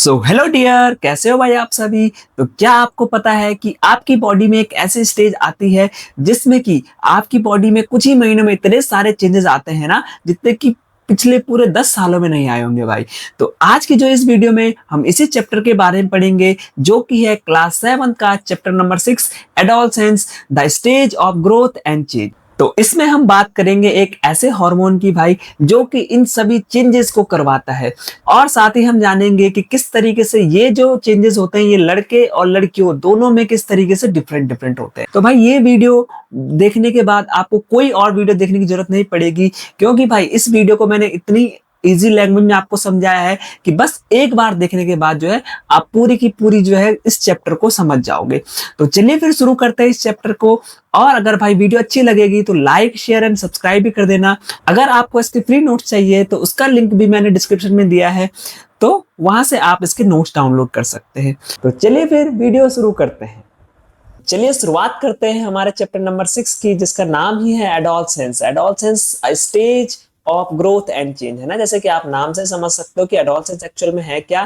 So hello dear, कैसे हो भाई आप सभी। तो क्या आपको पता है कि आपकी बॉडी में एक ऐसी स्टेज आती है जिसमें कि आपकी बॉडी में कुछ ही महीनों में इतने सारे चेंजेस आते हैं ना, जितने कि पिछले पूरे 10 सालों में नहीं आए होंगे भाई। तो आज की जो इस वीडियो में हम इसी चैप्टर के बारे में पढ़ेंगे, जो कि है क्लास 7 का chapter number 6, adolescence, the stage of growth and change. तो इसमें हम बात करेंगे एक ऐसे हार्मोन की भाई, जो कि इन सभी चेंजेस को करवाता है। और साथ ही हम जानेंगे कि किस तरीके से ये जो चेंजेस होते हैं ये लड़के और लड़कियों दोनों में किस तरीके से डिफरेंट डिफरेंट होते हैं। तो भाई ये वीडियो देखने के बाद आपको कोई और वीडियो देखने की जरूरत नहीं पड़ेगी, क्योंकि भाई इस वीडियो को मैंने इतनी इजी लैंग्वेज में आपको समझाया है कि बस एक बार देखने के बाद जो है आप पूरी की पूरी जो है इस चैप्टर को समझ जाओगे। तो चलिए फिर शुरू करते हैं इस चैप्टर को। और अगर भाई वीडियो अच्छी लगेगी तो लाइक, शेयर एंड सब्सक्राइब भी कर देना। अगर आपको इसके फ्री नोट्स चाहिए तो उसका लिंक भी मैंने डिस्क्रिप्शन में दिया है, तो वहां से आप इसके नोट्स डाउनलोड कर सकते हैं। तो चलिए फिर वीडियो शुरू करते हैं। चलिए शुरुआत करते हैं हमारे चैप्टर नंबर 6 की, जिसका नाम ही है adolescence. Adolescence stage of growth and change, है ना। जैसे कि आप नाम से समझ सकते हो कि एडोलसेंस एक्चुअल में है क्या,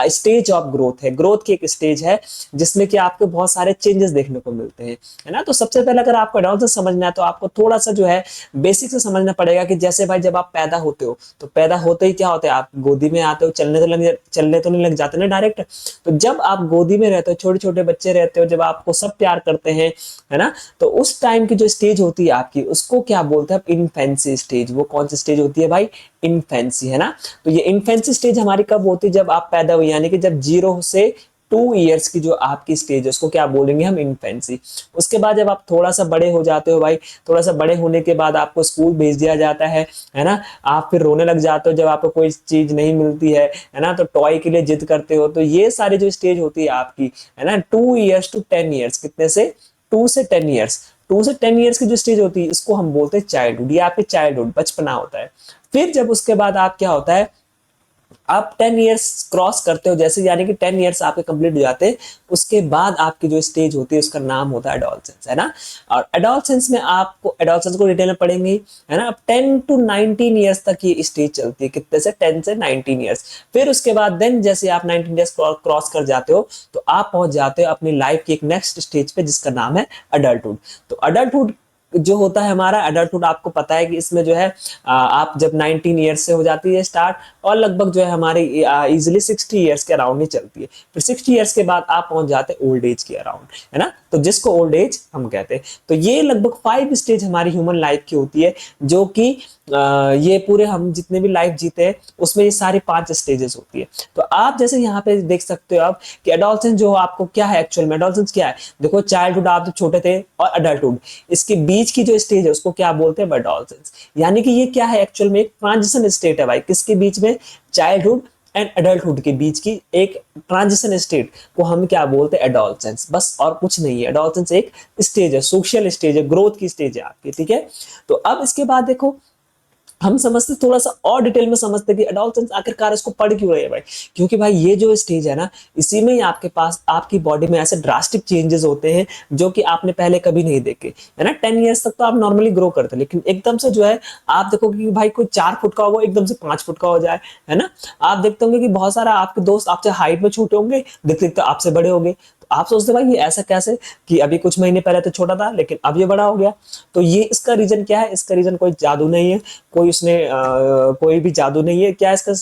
स्टेज ऑफ ग्रोथ है। ग्रोथ की एक स्टेज है जिसमें कि आपको बहुत सारे चेंजेस देखने को मिलते हैं, है ना। तो सबसे पहले अगर आपको एडोलसेंस समझना है तो आपको थोड़ा सा जो है बेसिक से समझना पड़ेगा कि जैसे भाई जब आप पैदा होते हो तो पैदा होते ही क्या होता है, आप गोदी में आते हो, चलने तो नहीं लग जाते ना डायरेक्ट। तो जब आप गोदी में रहते हो, छोटे छोटे बच्चे रहते हो, जब आपको सब प्यार करते हैं, है ना, तो उस टाइम की जो स्टेज होती है आपकी, उसको क्या बोलते हैं, इन्फेंसी स्टेज। वो कौन सी स्टेज होती है भाई, इन्फेंसी, है ना। तो ये इन्फेंसी स्टेज हमारी कब होती है, जब आप पैदा हुए, यानी कि जब 0 से 2 इयर्स की जो आपकी स्टेज है उसको क्या बोलेंगे हम, इन्फेंसी। उसके बाद जब आप थोड़ा सा बड़े हो जाते हो भाई, थोड़ा सा बड़े होने के बाद आपको स्कूल भेज दिया जाता है ना। आप फिर रोने लग जाते हो जब आपको कोई चीज नहीं मिलती है ना, तो टॉय के लिए जिद करते हो। तो ये सारी जो स्टेज होती है आपकी, है ना, 2 इयर्स टू 10 इयर्स, कितने से, 2 से 10 इयर्स। 2 से 10 इयर्स की जो स्टेज होती है इसको हम बोलते हैं चाइल्डहुड। ये आपके चाइल्डहुड, बचपना होता है। फिर जब उसके बाद आप क्या होता है, आप 10 इयर्स क्रॉस करते हो, जैसे यानी कि 10 इयर्स आपके कंप्लीट हो जाते हैं, उसके बाद आपकी जो स्टेज होती है उसका नाम होता है एडोलसेंस, है ना। और एडोलसेंस में आपको एडोलसेंस को डिटेल में पढ़ेंगे, है ना। अब 10 टू 19 इयर्स तक ये स्टेज चलती है, कितने से, 10 से 19 इयर्स। फिर उसके बाद देन जैसे आप 19 इयर्स क्रॉस कर जाते हो तो आप पहुंच जाते हो अपनी लाइफ की एक नेक्स्ट स्टेज पे, जिसका नाम है अडल्टहुड। तो अडल्टहुड जो होता है हमारा एडल्टहुड, आपको पता है कि इसमें जो है आप जब 19 ईयर्स से हो जाती है स्टार्ट, और लगभग जो है हमारी इजिली 60 ईयर्स के अराउंड ही चलती है। फिर 60 ईयर्स के बाद आप पहुंच जाते हैं ओल्ड एज के अराउंड, है ना, तो जिसको ओल्ड एज हम कहते हैं। तो ये लगभग 5 स्टेज हमारी ह्यूमन लाइफ की होती है, जो कि ये पूरे हम जितने भी लाइफ जीते हैं उसमें ये सारी 5 स्टेजेस होती है। तो आप जैसे यहाँ पे देख सकते हो आप कि एडोलसेंस जो आपको क्या है, एक्चुअल में एडोलसेंस क्या है। देखो, चाइल्डहुड आप जब छोटे थे, और अडल्टहुड, इसके बीच की जो स्टेज है उसको क्या बोलते हैं, एडोलसेंस। यानी कि ये क्या है, एक्चुअल में एक ट्रांजिशन स्टेट है भाई, किसके बीच में, चाइल्डहुड एंड एडल्टहुड के बीच की एक ट्रांजिशन स्टेट को हम क्या बोलते हैं, एडोलसेंस। बस और कुछ नहीं है, एडोलसेंस एक स्टेज है, सोशल स्टेज है, ग्रोथ की स्टेज है आपकी, ठीक है। तो अब इसके बाद देखो, हम समझते थोड़ा सा और डिटेल में समझते कि एडोलसेंस आखिरकार इसको पढ़ क्यों रहे हैं भाई। क्योंकि भाई ये जो स्टेज है ना, इसी में ही आपके पास आपकी बॉडी में ऐसे ड्रास्टिक चेंजेस होते हैं जो कि आपने पहले कभी नहीं देखे, है ना। 10 इयर्स तक तो आप नॉर्मली ग्रो करते हैं, लेकिन एकदम से जो है आप देखोगे कि भाई कोई 4 फुट का होगा एकदम से 5 फुट का हो जाए, है ना। आप देखते होंगे कि बहुत सारा आपके दोस्त आपसे हाइट में छोटे होंगे, देखते देखते आपसे बड़े होंगे। तो आप सोचते भाई ये ऐसा कैसे, कि अभी कुछ महीने पहले तो छोटा था लेकिन अब ये बड़ा हो गया। तो ये इसका रीजन क्या है, इसका रीजन कोई जादू नहीं है, कोई उसने कोई भी जादू नहीं है। क्या है इसका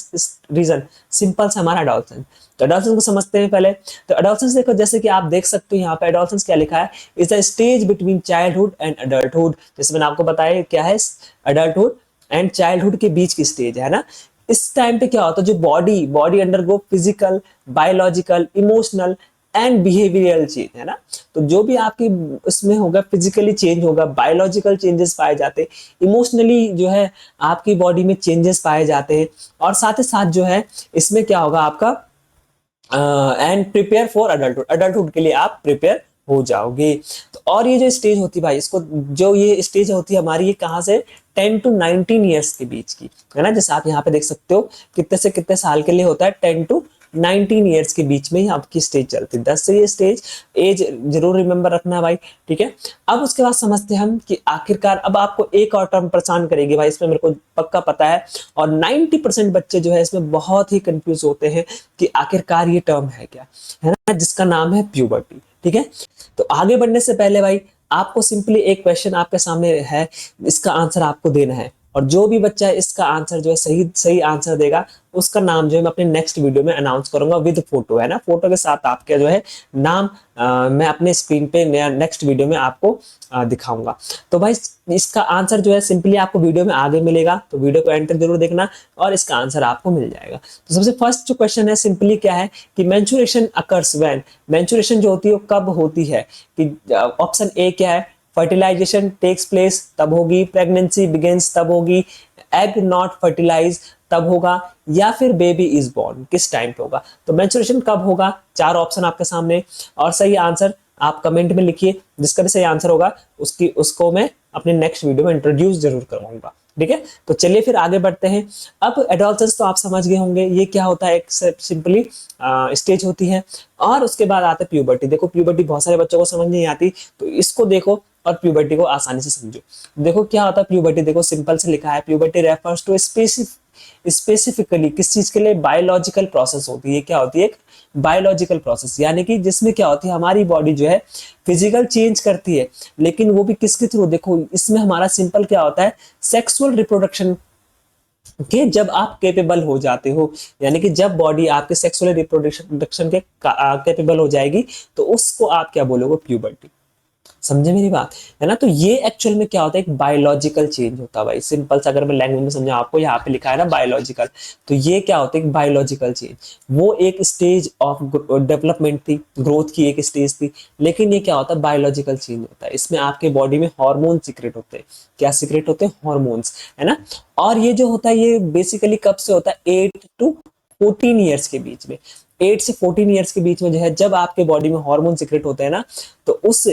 रीजन, सिंपल से हमारा एडोलसेंस। तो एडोलसेंस को समझते हैं पहले। तो एडोलसेंस देखो, जैसे कि आप देख सकते हो यहाँ पे एडोलसेंस क्या लिखा है, is a stage between childhood and adulthood. जैसे मैंने आपको बताया क्या है, अडल्टहुड एंड चाइल्डहुड के बीच की स्टेज है ना। इस टाइम पे क्या होता है, जो body body undergo physical, biological, emotional and behavioural change, है ना। तो जो भी आपकी उसमें होगा, फिजिकली चेंज होगा, बायोलॉजिकल चेंजेस पाए जाते हैं, इमोशनली जो है आपकी बॉडी में चेंजेस पाए जाते हैं, और साथ ही साथ जो है इसमें क्या होगा आपका, and prepare for adulthood, adulthood के लिए आप प्रिपेयर हो जाओगे। तो और ये जो स्टेज होती है भाई, इसको जो ये स्टेज होती है हमारी, ये कहाँ से, 10 टू 19 ईयर्स के बीच की, है ना। जैसे आप यहाँ पे देख सकते हो कितने से कितने साल के लिए होता है, 10 टू 19 ईयर्स के बीच में ही आपकी स्टेज चलती है। 10 से ये स्टेज एज जरूर रिमेंबर रखना है भाई, ठीक है। अब उसके बाद समझते हैं हम कि आखिरकार, अब आपको एक और टर्म परेशान करेगी भाई, इसमें मेरे को पक्का पता है, और 90% बच्चे जो है इसमें बहुत ही कंफ्यूज होते हैं कि आखिरकार ये टर्म है क्या, है ना, जिसका नाम है प्यूबर्टी, ठीक है। तो आगे बढ़ने से पहले भाई आपको सिंपली एक क्वेश्चन आपके सामने है, इसका आंसर आपको देना है, और जो भी बच्चा इसका आंसर जो है सही सही आंसर देगा उसका नाम जो है मैं अपने नेक्स्ट वीडियो में अनाउंस करूंगा विद फोटो, है ना, फोटो के साथ आपका जो है नाम मैं अपने स्क्रीन पे नेक्स्ट वीडियो में आपको दिखाऊंगा। तो भाई इसका आंसर जो है सिंपली आपको वीडियो में आगे मिलेगा, तो वीडियो को एंड तक जरूर देखना और इसका आंसर आपको मिल जाएगा। तो सबसे फर्स्ट जो क्वेश्चन है सिंपली क्या है कि मेंस्ट्रुएशन अकर्स व्हेन, मेंस्ट्रुएशन जो होती है वो कब होती है, कि ऑप्शन ए क्या है, फर्टिलाइजेशन टेक्स प्लेस तब होगी, प्रेगनेंसी बिगिंस तब होगी, एग नॉट फर्टिलाइज तब होगा, या फिर बेबी इज बोर्न किस टाइम पे होगा। तो मेंस्ट्रुएशन कब होगा, 4 ऑप्शन आपके सामने, और सही आंसर आप कमेंट में लिखिए, जिसका भी सही आंसर होगा उसको मैं अपने नेक्स्ट वीडियो में इंट्रोड्यूस जरूर करवाऊंगा, ठीक है। तो चलिए फिर आगे बढ़ते हैं। अब एडोलसेंस तो आप समझ गए होंगे, ये क्या होता है, एक सिंपली स्टेज होती है, और उसके बाद आता है प्यूबर्टी। देखो प्यूबर्टी बहुत सारे बच्चों को समझ नहीं आती, तो इसको देखो और प्यूबर्टी को आसानी से समझो। देखो क्या होता है प्यूबर्टी, देखो सिंपल से लिखा है, प्यूबर्टी रेफर्स टू स्पेसिफिकली किस चीज के लिए, बायोलॉजिकल प्रोसेस होती है। क्या होती है, एक बायोलॉजिकल प्रोसेस, यानी कि जिसमें क्या होती है हमारी बॉडी जो है फिजिकल चेंज करती है, लेकिन वो भी किसके थ्रू, देखो इसमें हमारा सिंपल क्या होता है, सेक्सुअल रिप्रोडक्शन के जब आप कैपेबल हो जाते हो, यानी कि जब बॉडी आपके सेक्सुअल रिप्रोडक्शन के कैपेबल हो जाएगी, तो उसको आप क्या बोलोगे, प्यूबर्टी। समझे मेरी बात, है ना। तो ये एक्चुअल में क्या होता है, एक बायोलॉजिकल चेंज होता है भाई, सिंपल सा अगर मैं लैंग्वेज में समझा आपको, यहाँ पे लिखा है ना बायोलॉजिकल, तो ये क्या होता है, एक बायोलॉजिकल चेंज, वो एक स्टेज ऑफ डेवलपमेंट थी, ग्रोथ की एक स्टेज थी, लेकिन ये क्या होता है, बायोलॉजिकल चेंज होता है। इसमें आपके बॉडी में हार्मोन सीक्रेट होते हैं, क्या सीक्रेट होते हैं, हार्मोन्स, है ना। और ये जो होता है ये बेसिकली कब से होता है, 8 to 14 ईयर्स के बीच में, 8 से 14 ईयर्स के बीच में जो है, जब आपके बॉडी में हार्मोन सीक्रेट होते हैं ना, तो उस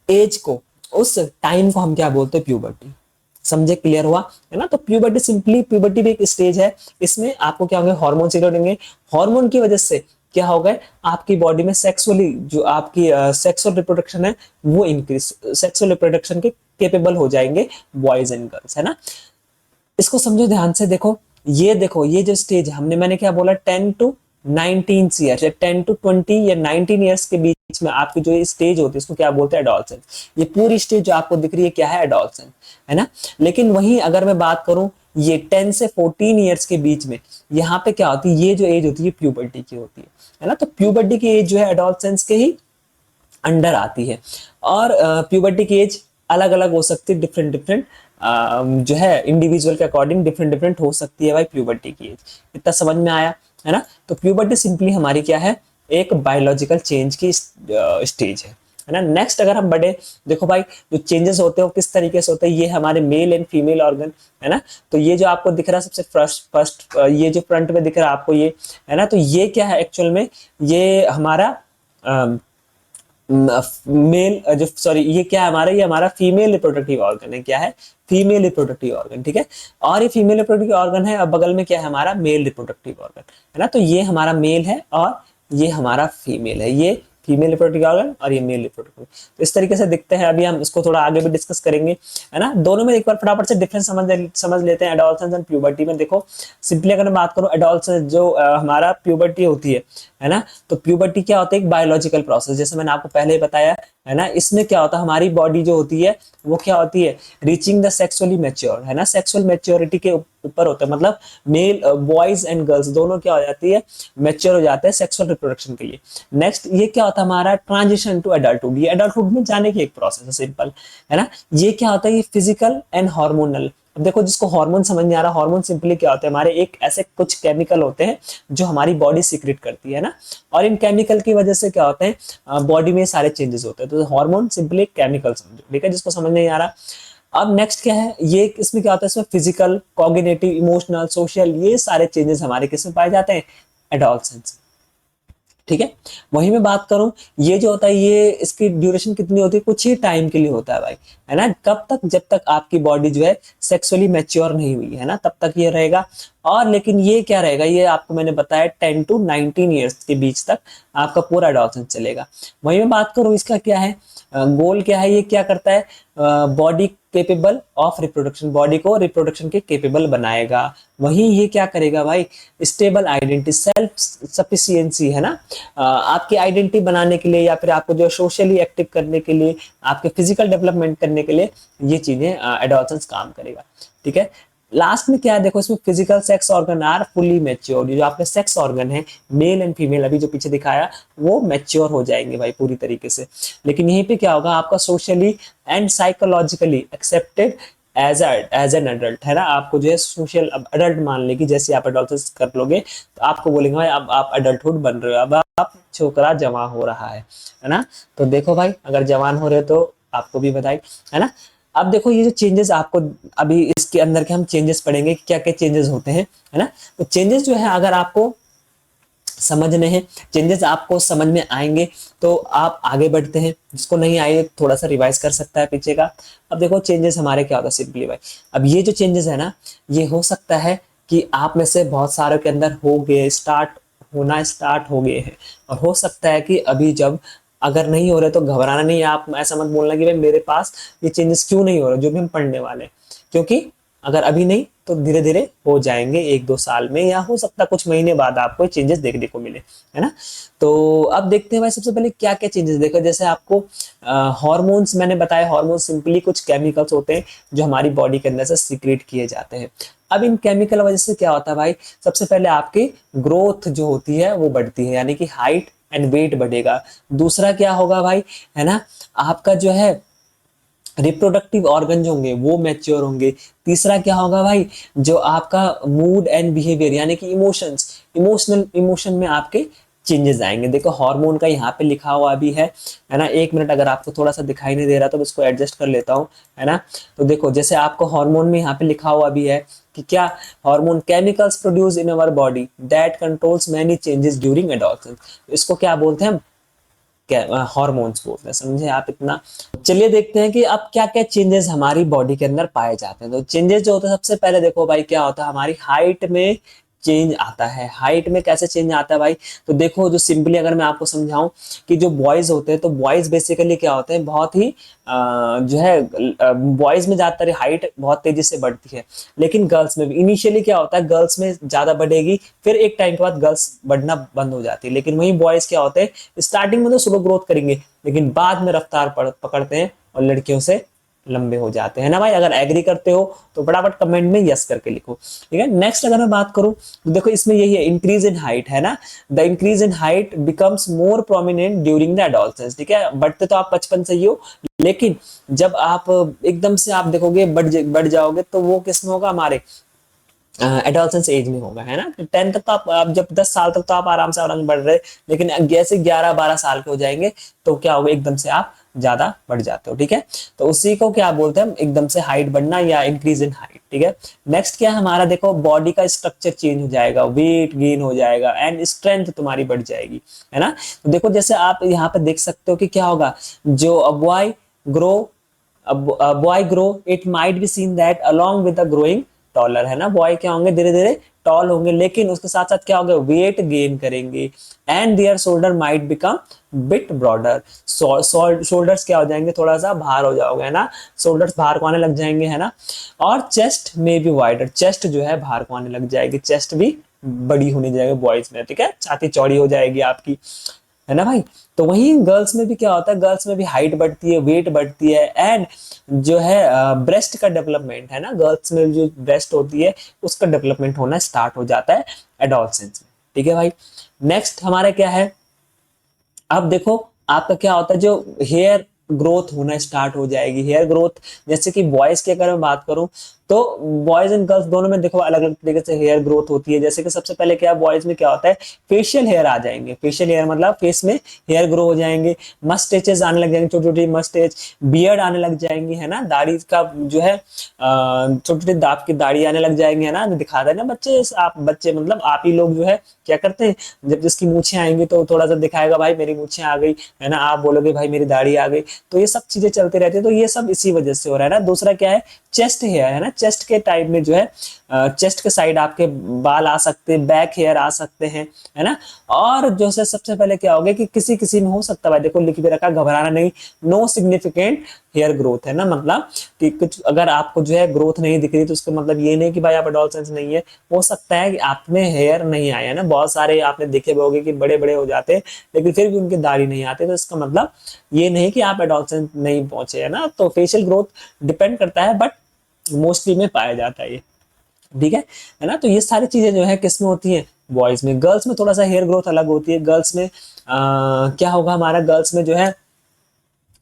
एज को, उस टाइम को हम क्या बोलते हैं, प्यूबर्टी। समझे, क्लियर हुआ, है ना। तो प्यूबर्टी सिंपली, प्यूबर्टी भी एक स्टेज है, इसमें आपको क्या होंगे, हार्मोन सीक्रेट होंगे, हार्मोन की वजह से क्या होगा, आपकी बॉडी में सेक्सुअली जो आपकी सेक्सुअल रिप्रोडक्शन है वो इंक्रीज, सेक्सुअल रिप्रोडक्शन के कैपेबल हो जाएंगे बॉयज एंड गर्ल्स, है ना। इसको समझो ध्यान से, देखो ये, देखो ये जो स्टेज हमने, मैंने क्या बोला, 10 to 19 ईयर्स, 10 to 20 या 19 ईयर्स के बीच में आपकी जो स्टेज होती है उसको क्या बोलते हैं, एडोलसेंस। ये पूरी स्टेज जो आपको दिख रही है क्या है, एडोलसेंस, है ना। लेकिन वहीं अगर मैं बात करूं, ये 10 से 14 ईयर्स के बीच में यहाँ पे क्या होती है, ये जो एज होती है प्यूबर्टी की होती है ना। तो प्यूबर्टी की एज जो है एडोलसेंस के ही अंडर आती है, और प्यूबर्टी की एज अलग अलग हो सकती है, डिफरेंट डिफरेंट जो है इंडिविजुअल के अकॉर्डिंग डिफरेंट डिफरेंट हो सकती है भाई प्यूबर्टी की एज। इतना समझ में आया, है ना। तो प्यूबर्टी सिंपली हमारी क्या है, एक बायोलॉजिकल चेंज की स्टेज है ना। नेक्स्ट अगर हम बढ़े, देखो भाई जो चेंजेस होते हैं वो किस तरीके से होते हैं, ये हमारे मेल एंड फीमेल ऑर्गन, है ना। तो ये जो आपको दिख रहा है सबसे फर्स्ट ये जो फ्रंट में दिख रहा है आपको ये, है ना, तो ये क्या है एक्चुअल में, ये हमारा मेल जो, सॉरी ये क्या है हमारा, ये हमारा फीमेल रिप्रोडक्टिव ऑर्गन है, क्या है, फीमेल रिप्रोडक्टिव ऑर्गन, ठीक है। और ये फीमेल रिप्रोडक्टिव ऑर्गन है, और बगल में क्या है हमारा, मेल रिप्रोडक्टिव ऑर्गन, है ना। तो ये हमारा मेल है और ये हमारा फीमेल है, ये फीमेल रिप्रोडक्टिव ऑर्गन और ये मेल रिप्रोडक्टिव। तो इस तरीके से दिखते हैं, अभी हम इसको थोड़ा आगे भी डिस्कस करेंगे, है ना। दोनों में एक बार फटाफट से डिफरेंस समझ लेते हैं, एडोलसेंस एंड प्यूबर्टी में। देखो सिंपली अगर मैं बात करूं, एडोलसेंस जो हमारा प्यूबर्टी होती है ना, तो प्यूबर्टी क्या होता है, एक बायोलॉजिकल प्रोसेस, जैसे मैंने आपको पहले ही बताया, है ना। इसमें क्या होता है, हमारी बॉडी जो होती है वो क्या होती है, रीचिंग द सेक्सुअली मैच्योर, है ना, सेक्सुअल मैच्योरिटी के ऊपर होता है, मतलब मेल बॉयज एंड गर्ल्स दोनों क्या हो जाती है, मैच्योर हो जाते हैं सेक्सुअल रिप्रोडक्शन के लिए। नेक्स्ट ये क्या होता है हमारा, ट्रांजिशन टू एडल्टहुड, ये एडल्टहुड में जाने की एक प्रोसेस है, सिंपल, है ना। ये क्या होता है, ये फिजिकल एंड हार्मोनल। अब देखो जिसको हार्मोन समझ नहीं आ रहा, हार्मोन सिंपली क्या होते हैं, हमारे एक ऐसे कुछ केमिकल होते हैं जो हमारी बॉडी सीक्रेट करती है ना, और इन केमिकल की वजह से क्या होते हैं, बॉडी में सारे चेंजेस होते हैं। तो हार्मोन सिंपली केमिकल समझो, ठीक है, जिसको समझ नहीं आ रहा। अब नेक्स्ट क्या है, ये इसमें क्या होता है, इसमें फिजिकल, कॉग्निटिव, इमोशनल, सोशल, ये सारे चेंजेस हमारे किस में पाए जाते हैं, एडोलसेंस, ठीक है। वहीं मैं बात करूं, ये जो होता है ये इसकी ड्यूरेशन कितनी होती है, कुछ ही टाइम के लिए होता है भाई, है ना। कब तक, जब तक आपकी बॉडी जो है सेक्सुअली मैच्योर नहीं हुई है ना, तब तक ये रहेगा। और लेकिन ये क्या रहेगा, ये आपको मैंने बताया 10 to 19 ईयर्स के बीच तक आपका पूरा एडोलेसेंस चलेगा। वही मैं बात करूँ इसका क्या है गोल क्या है, ये क्या करता है body capable of reproduction, body को रिप्रोडक्शन के केपेबल बनाएगा। वहीं ये क्या करेगा भाई, स्टेबल आइडेंटिटी, सेल्फ सफिशिएंसी है ना, आपकी आइडेंटिटी बनाने के लिए या फिर आपको जो सोशली एक्टिव करने के लिए, आपके फिजिकल डेवलपमेंट करने के लिए ये चीजें एडोलेसेंस काम करेगा। ठीक है, लास्ट में क्या है देखो, इसमें physical sex organ are fully mature, जो आपके सेक्स ऑर्गन है मेल एंड फीमेल अभी जो पीछे दिखाया वो मैच्योर हो जाएंगे भाई पूरी तरीके से। लेकिन यहीं पे क्या होगा, आपका socially and psychologically accepted as an adult है ना, आपको जो है सोशल अडल्ट मान लेगी, जैसे आप एडोलेसेंस कर लोगे तो आपको बोलेंगे भाई अब आप अडल्टहुड बन रहे हो, अब आप छोकरा जवान हो रहा है ना। तो देखो भाई अगर जवान हो रहे हो तो आपको भी बधाई, है ना। अब देखो ये जो चेंजेस आपको अभी इसके अंदर के हम चेंजेस पढ़ेंगे, क्या क्या चेंजेस होते हैं, है ना। तो चेंजेस जो है अगर आपको समझने हैं, चेंजेस आपको समझ में आएंगे तो आप आगे बढ़ते हैं, जिसको नहीं आए थोड़ा सा रिवाइज कर सकता है पीछे का। अब देखो चेंजेस हमारे क्या होता है सिंपली भाई, अब ये जो चेंजेस है ना, ये हो सकता है कि आप में से बहुत सारों के अंदर हो गए, स्टार्ट हो गए हैं, और हो सकता है कि अभी जब अगर नहीं हो रहे तो घबराना नहीं है, आप ऐसा मत बोलना कि भाई मेरे पास ये चेंजेस क्यों नहीं हो रहे जो भी हम पढ़ने वाले हैं, क्योंकि अगर अभी नहीं तो धीरे धीरे हो जाएंगे, 1-2 साल में या हो सकता है कुछ महीने बाद आपको चेंजेस देखने को मिले, है ना। तो अब देखते हैं भाई सबसे पहले क्या क्या चेंजेस देखो, जैसे आपको हार्मोन्स मैंने बताया, हार्मोन्स सिंपली कुछ केमिकल्स होते हैं जो हमारी बॉडी के अंदर से सीक्रेट किए जाते हैं। अब इन केमिकल वजह से क्या होता है भाई, सबसे पहले आपकी ग्रोथ जो होती है वो बढ़ती है, यानी कि हाइट एंड वेट बढ़ेगा। दूसरा क्या होगा भाई, है ना, आपका जो है रिप्रोडक्टिव ऑर्गन जो होंगे वो मैच्योर होंगे। तीसरा क्या होगा भाई, जो आपका मूड एंड बिहेवियर यानी कि इमोशन में आपके चेंजेस आएंगे। देखो हार्मोन का यहाँ पे लिखा हुआ भी है ना। एक मिनट, अगर आपको थोड़ा सा दिखाई नहीं दे रहा तो मैं इसको एडजस्ट कर लेता हूँ, है ना। तो देखो जैसे आपको हार्मोन में यहाँ पे लिखा हुआ भी है कि क्या, hormone chemicals produce in our body that controls many changes during adolescence. इसको क्या बोलते हैं हम, हार्मोन्स बोलते हैं, समझे आप इतना। चलिए देखते हैं कि अब क्या क्या चेंजेस हमारी बॉडी के अंदर पाए जाते हैं। तो चेंजेस जो होते हैं सबसे पहले देखो भाई क्या होता है, हमारी हाइट में चेंज आता है। हाइट में कैसे चेंज आता है भाई, तो देखो जो सिंपली अगर मैं आपको समझाऊं कि जो बॉयज होते हैं तो बॉयज बेसिकली क्या होते हैं, बहुत ही जो है बॉयज में ज्यादातर हाइट बहुत तेजी से बढ़ती है, लेकिन गर्ल्स में भी इनिशियली क्या होता है, गर्ल्स में ज्यादा बढ़ेगी, फिर एक टाइम के बाद गर्ल्स बढ़ना बंद हो जाती है। लेकिन वही बॉयज क्या होते हैं, स्टार्टिंग में तो स्लो ग्रोथ करेंगे लेकिन बाद में रफ्तार पकड़ते हैं और लड़कियों से लंबे हो जाते हैं ना भाई। अगर एग्री करते हो तो फटाफट कमेंट में यस करके लिखो, ठीक है। नेक्स्ट अगर मैं बात करूं तो देखो इसमें यही है, इंक्रीज इन हाइट है ना, the increase in height becomes more prominent during the adolescence. ठीक है, बढ़ते तो आप बचपन से ही हो, लेकिन जब आप एकदम से आप देखोगे बढ़ जाओगे तो वो किस में होगा, हमारे एडोलेसेंस एज में होगा, है ना। 10 तक तो आप जब 10 साल तक तो आप आराम से बढ़ रहे, लेकिन जैसे 11-12 साल के हो जाएंगे तो क्या होगा, एकदम से आप ज्यादा बढ़ जाते हो, ठीक है। तो उसी को क्या बोलते हैं हम, एकदम से हाइट बढ़ना या इंक्रीज इन हाइट, ठीक है। नेक्स्ट क्या है हमारा, देखो बॉडी का स्ट्रक्चर चेंज हो जाएगा, वेट गेन हो जाएगा एंड स्ट्रेंथ तुम्हारी बढ़ जाएगी, है ना। तो देखो जैसे आप यहाँ पे देख सकते हो कि क्या होगा, जो boy grow it might be seen that along with the growing taller, है ना, बॉय क्या होंगे, धीरे धीरे टॉल होंगे, लेकिन उसके साथ साथ क्या होगा, वेट गेन करेंगे and there shoulder might become bit broader. Shoulders क्या हो जाएंगे, थोड़ा सा बाहर हो जाओगे, है ना, शोल्डर्स बाहर को आने लग जाएंगे, है ना। और चेस्ट में भी वाइडर, चेस्ट जो है बाहर को आने लग जाएगी, चेस्ट भी बड़ी होने जाएगी बॉयज में, ठीक है, छाती चौड़ी हो जाएगी आपकी, है ना भाई। तो वही गर्ल्स में भी क्या होता है, गर्ल्स में भी हाइट बढ़ती है, वेट बढ़ती है एंड जो है ब्रेस्ट का डेवलपमेंट, है ना, गर्ल्स में जो ब्रेस्ट होती है उसका डेवलपमेंट होना स्टार्ट हो जाता है एडोलेसेंस में, ठीक है भाई। नेक्स्ट हमारा क्या है, अब देखो आपका क्या होता है, जो हेयर ग्रोथ होना स्टार्ट हो जाएगी। हेयर ग्रोथ जैसे कि बॉयज की अगर मैं बात करूं तो बॉयज एंड गर्ल्स दोनों में देखो अलग अलग तरीके से हेयर ग्रोथ होती है। जैसे कि सबसे पहले क्या, बॉयज में क्या होता है, फेशियल हेयर आ जाएंगे, फेशियल हेयर मतलब फेस में हेयर ग्रो हो जाएंगे, मस्टेचेस आने लग जाएंगे, छोटी छोटी मस्टेच, बियर्ड आने लग जाएंगी, है ना, दाढ़ी का जो है छोटी छोटी दाप की दाढ़ी आने लग जाएंगे, है ना, दिखा रहे ना बच्चे, आप बच्चे मतलब आप ही लोग जो है क्या करते हैं, जब जिसकी मूछें आएंगी तो थोड़ा सा दिखाएगा भाई मेरी मूछें आ गई, है ना, आप बोलोगे भाई मेरी दाढ़ी आ गई। तो ये सब चीजें चलती रहती है, तो ये सब इसी वजह से हो रहा है ना। दूसरा क्या है, चेस्ट हेयर, है ना, चेस्ट के टाइप में जो है चेस्ट के साइड आपके बाल आ सकते हैं, बैक हेयर आ सकते हैं, है ना। और जो है सबसे पहले क्या होगा कि किसी किसी में हो सकता है भाई, देखो लिख भी रखा, घबराना नहीं, नो सिग्निफिकेंट हेयर ग्रोथ, है ना। मतलब कि कुछ अगर आपको जो है ग्रोथ नहीं दिख रही तो उसका मतलब ये नहीं कि भाई आप एडोलसेंस नहीं है, हो सकता है कि आप में हेयर नहीं आया, है ना। बहुत सारे आपने देखे होंगे कि बड़े बड़े हो जाते हैं लेकिन फिर भी उनके दाढ़ी नहीं आते, तो इसका मतलब ये नहीं कि आप एडोलसेंस नहीं पहुंचे, है ना। तो फेशियल ग्रोथ डिपेंड करता है, बट मोस्टली में पाया जाता है ये, ठीक है ना। तो ये सारी चीजें जो है किसमें होती है, बॉयज में। गर्ल्स में थोड़ा सा हेयर ग्रोथ अलग होती है। गर्ल्स में क्या होगा हमारा, गर्ल्स में जो है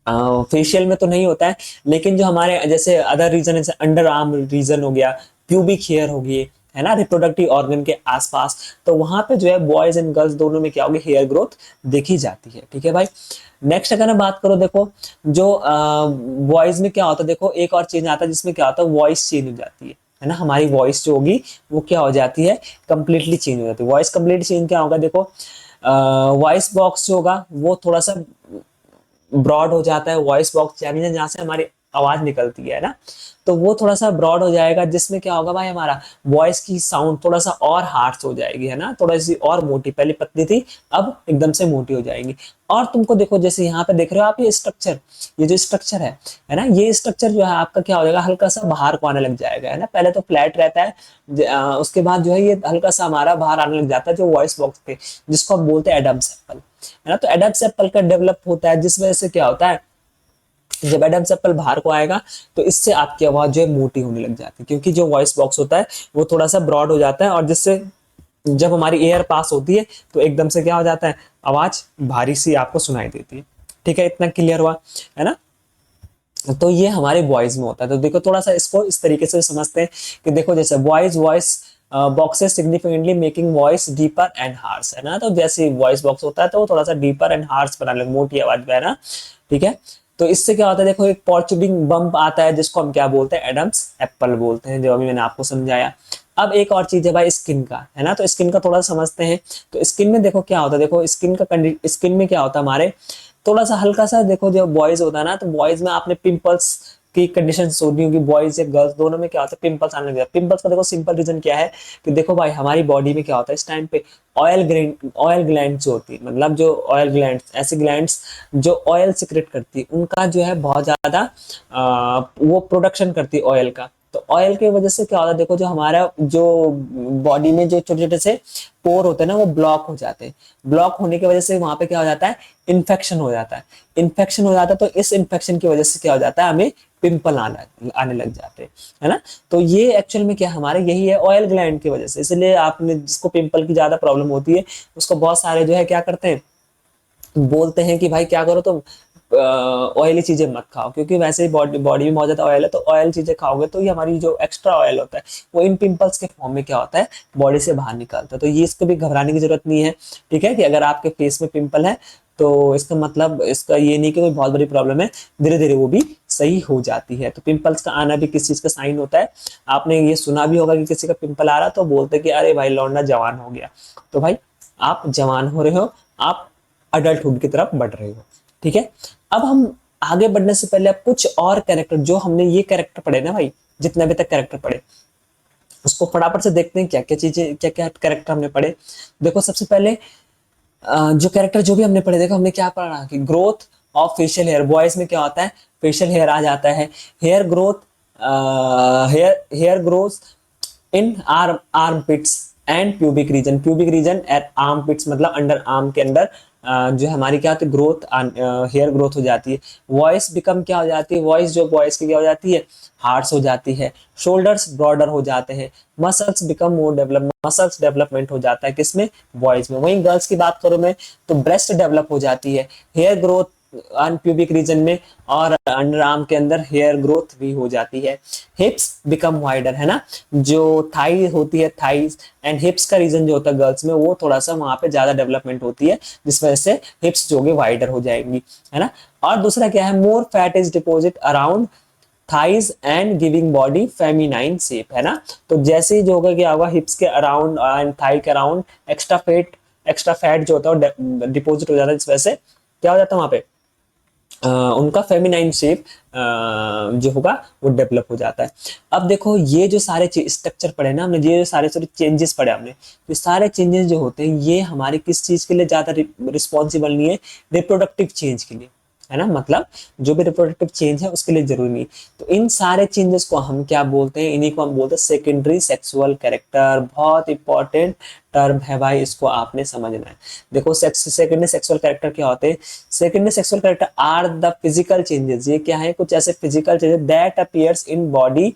फेशियल में तो नहीं होता है, लेकिन जो हमारे जैसे अदर रीजन जैसे अंडर आर्म रीजन हो गया, प्यूबिक हेयर हो गई, है ना, रिप्रोडक्टिव ऑर्गन के आसपास, तो वहां पे जो है बॉयज एंड गर्ल्स दोनों में क्या होगी, हेयर ग्रोथ देखी जाती है, ठीक है भाई। नेक्स्ट अगर मैं बात करूं, देखो जो बॉयज में क्या होता है, देखो एक और चेंज आता है जिसमें क्या होता है, वॉइस चेंज हो जाती है ना। हमारी वॉइस जो होगी वो क्या हो जाती है, कंप्लीटली चेंज हो जाती है। वॉइस कंप्लीटली चेंज क्या होगा, देखो वॉइस बॉक्स जो होगा वो थोड़ा सा ब्रॉड हो जाता है। वॉइस बॉक्स यानी जहां से हमारी आवाज निकलती है ना, तो वो थोड़ा सा ब्रॉड हो जाएगा, जिसमें क्या होगा भाई, हमारा वॉइस की साउंड थोड़ा सा और हार्श हो जाएगी, है ना, थोड़ा सी और मोटी, पहले पतली थी अब एकदम से मोटी हो जाएंगी। और तुमको देखो जैसे यहाँ पे देख रहे हो आप, ये स्ट्रक्चर, ये जो स्ट्रक्चर है ना, ये स्ट्रक्चर जो है आपका क्या हो जाएगा, हल्का सा बाहर को आने लग जाएगा, है ना। पहले तो फ्लैट रहता है, उसके बाद जो है ये हल्का सा हमारा बाहर आने लग जाता है, जो वॉइस बॉक्स पे, जिसको हम बोलते हैं एडम्स एप्पल, है ना। तो एडम्स एप्पल का डेवलप होता है, जिस वजह से क्या होता है, जब एडम्स एप्पल बाहर को आएगा तो इससे आपकी आवाज जो है मोटी होने लग जाती है, क्योंकि जो वॉइस बॉक्स होता है वो थोड़ा सा ब्रॉड हो जाता है, और जिससे जब हमारी एयर पास होती है तो एकदम से क्या हो जाता है, आवाज भारी सी आपको सुनाई देती है, ठीक है। इतना क्लियर हुआ, है ना। तो ये हमारे वॉइस में होता है। तो देखो थोड़ा सा इसको इस तरीके से समझते हैं कि देखो जैसे voice voice boxes significantly making voice deeper and harsh, है ना। तो जैसे वॉइस बॉक्स होता है तो वो थोड़ा सा डीपर एंड हार्श बना लगे, मोटी आवाज में, है ना, ठीक है। तो इससे क्या होता है, देखो एक पॉर्चुडिंग बम्प आता है, जिसको हम क्या बोलते हैं, एडम्स एप्पल बोलते हैं, जो अभी मैंने आपको समझाया। अब एक और चीज है भाई, स्किन का, है ना। तो स्किन का थोड़ा समझते हैं। तो स्किन में देखो क्या होता है, देखो स्किन में क्या होता है हमारे, थोड़ा सा हल्का सा, देखो जो बॉयज होता है ना, तो बॉयज में आपने पिंपल्स की कंडीशन होनी होगी, बॉयज या गर्ल्स दोनों में क्या होता है, पिंपल्स आने लगे। पिंपल्स का देखो सिंपल रीजन क्या है कि देखो भाई हमारी बॉडी में क्या होता है इस टाइम पे, ऑयल ग्लैंड जो होती है, मतलब जो ऑयल ग्लैंड, ऐसी ग्लैंड्स जो ऑयल सिक्रेट करती है, उनका जो है बहुत ज्यादा वो प्रोडक्शन करती है ऑयल का। तो ऑयल की वजह से क्या होता है, देखो जो हमारा जो बॉडी में जो छोटे छोटे से पोर होते हैं ना, वो ब्लॉक हो जाते हैं। ब्लॉक होने की वजह से वहां पे क्या हो जाता है, इन्फेक्शन हो जाता है। इन्फेक्शन हो जाता है, तो इस इन्फेक्शन की वजह से क्या हो जाता है, हमें पिंपल आने लग जाते हैं, है ना। तो ये एक्चुअल में क्या हमारे यही है, ऑयल ग्लैंड की वजह से। इसलिए आपने जिसको पिंपल की ज्यादा प्रॉब्लम होती है, उसको बहुत सारे जो है क्या करते हैं, बोलते हैं कि भाई क्या करो तुम, ऑयली चीजें मत खाओ, क्योंकि वैसे ही बॉडी में बहुत ज्यादा ऑयल है, तो ऑयल चीजें खाओगे तो ये हमारी जो एक्स्ट्रा ऑयल होता है वो इन पिंपल्स के फॉर्म में क्या होता है, बॉडी से बाहर निकलता है। तो ये इसको भी घबराने की जरूरत नहीं है, ठीक है, कि अगर आपके फेस में पिंपल है तो इसका मतलब इसका ये नहीं कि कोई बहुत बड़ी प्रॉब्लम है, धीरे धीरे वो भी सही हो जाती है। तो पिंपल्स का आना भी किस चीज का साइन होता है, आपने ये सुना भी होगा कि किसी का पिंपल आ रहा तो बोलते कि अरे भाई लौंडा जवान हो गया। तो भाई आप जवान हो रहे हो, आप अडल्टहुड की तरफ बढ़ रहे हो, ठीक है। अब हम आगे बढ़ने से पहले अब कुछ और कैरेक्टर, जो हमने ये कैरेक्टर पढ़े ना भाई, जितने अभी तक कैरेक्टर पढ़े, उसको फटाफट से देखते हैं क्या क्या चीजें, क्या क्या कैरेक्टर हमने पढ़े। देखो सबसे पहले जो कैरेक्टर जो भी हमने पढ़े, देखो हमने क्या पढ़ा कि growth of facial hair, boys में क्या होता है, फेशियल हेयर आ जाता है। Hair growth, hair growth in arm pits and pubic region, pubic region at arm pits, मतलब अंडर आर्म के अंदर जो हमारी क्या होती है, ग्रोथ, हेयर ग्रोथ हो जाती है। वॉइस बिकम क्या हो जाती है, वॉइस जो बॉयज की क्या हो जाती है, हार्श हो जाती है। शोल्डर्स ब्रॉडर हो जाते हैं। Muscles become more develop, muscles development हो जाता है किसमें, बॉयज में। वहीं गर्ल्स की बात करूं मैं तो ब्रेस्ट डेवलप हो जाती है। हेयर ग्रोथ प्यूबिक रीजन में, और अंडर आर्म के अंदर हेयर ग्रोथ भी हो जाती है। हिप्स बिकम वाइडर, है ना, जो थाई होती है, थाइज एंड हिप्स का रीजन जो होता है गर्ल्स में, वो थोड़ा सा वहां पे ज्यादा डेवलपमेंट होती है, जिस वजह से हिप्स जो होगी वाइडर हो जाएंगी, है ना। और दूसरा क्या है, more fat is deposit around thighs and giving body feminine shape, है ना। तो जैसे ही जो होगा क्या होगा, हिप्स के अराउंड एंड थाई के अराउंड एक्स्ट्रा फैट जो होता है डिपोजिट हो जाता है, जिस वजह से क्या हो जाता है वहां पे, उनका फेमिनाइन शेप जो होगा वो डेवलप हो जाता है। अब देखो ये जो सारे स्ट्रक्चर पढ़े ना हमने, ये जो सारे सारे चेंजेस पढ़े हमने, ये सारे चेंजेस जो होते हैं ये हमारे किस चीज के लिए ज्यादा रिस्पॉन्सिबल नहीं है, रिप्रोडक्टिव चेंज के लिए, है ना। मतलब जो भी रिप्रोडक्टिव चेंज है उसके लिए जरूरी नहीं। तो इन सारे चेंजेस को हम क्या बोलते हैं, इन्हीं को हम बोलते हैं सेकेंडरी सेक्सुअल कैरेक्टर। बहुत इंपॉर्टेंट टर्म है भाई, इसको आपने समझना है। देखो सेकेंडरी सेक्सुअल कैरेक्टर क्या होते हैं, secondary sexual character are the physical changes, ये क्या है, कुछ ऐसे physical changes that appears in body